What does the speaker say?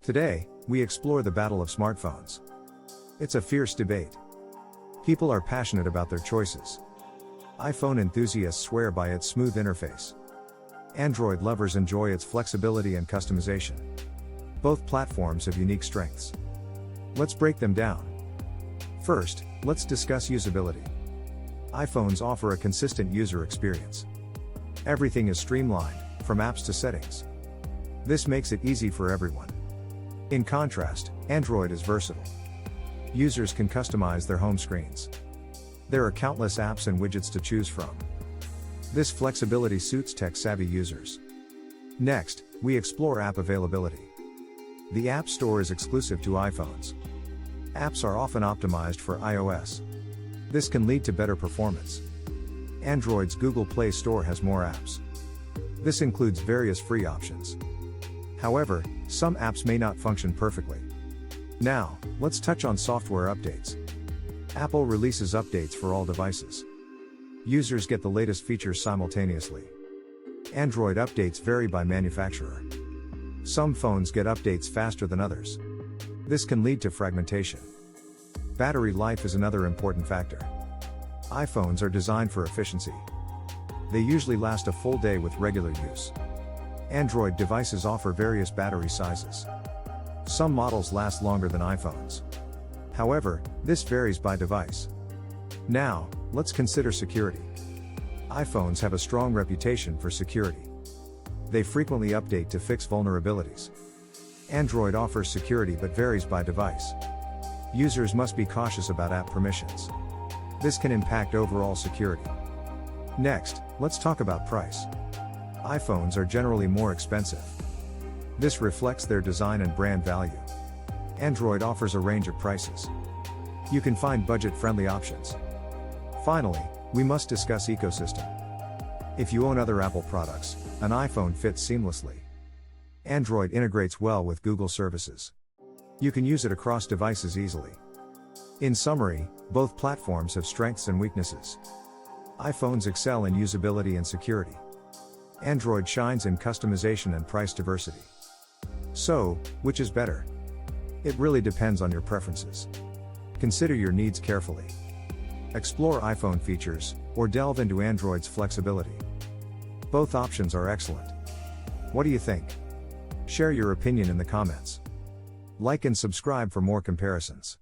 Today, we explore the battle of smartphones. It's a fierce debate. People are passionate about their choices. iPhone enthusiasts swear by its smooth interface. Android lovers enjoy its flexibility and customization. Both platforms have unique strengths. Let's break them down. First, let's discuss usability. iPhones offer a consistent user experience. Everything is streamlined, from apps to settings. This makes it easy for everyone. In contrast, Android is versatile. Users can customize their home screens. There are countless apps and widgets to choose from. This flexibility suits tech-savvy users. Next, we explore app availability. The App Store is exclusive to iPhones. Apps are often optimized for iOS. This can lead to better performance. Android's Google Play Store has more apps. This includes various free options. However, some apps may not function perfectly. Now, let's touch on software updates. Apple releases updates for all devices. Users get the latest features simultaneously. Android updates vary by manufacturer. Some phones get updates faster than others. This can lead to fragmentation. Battery life is another important factor. iPhones are designed for efficiency. They usually last a full day with regular use. Android devices offer various battery sizes. Some models last longer than iPhones. However, this varies by device. Now, let's consider security. iPhones have a strong reputation for security. They frequently update to fix vulnerabilities. Android offers security but varies by device. Users must be cautious about app permissions. This can impact overall security. Next, let's talk about price. iPhones are generally more expensive. This reflects their design and brand value. Android offers a range of prices. You can find budget-friendly options. Finally, we must discuss ecosystem. If you own other Apple products, an iPhone fits seamlessly. Android integrates well with Google services. You can use it across devices easily. In summary, both platforms have strengths and weaknesses. iPhones excel in usability and security. Android shines in customization and price diversity. So, which is better? It really depends on your preferences. Consider your needs carefully. Explore iPhone features, or delve into Android's flexibility. Both options are excellent. What do you think? Share your opinion in the comments. Like and subscribe for more comparisons.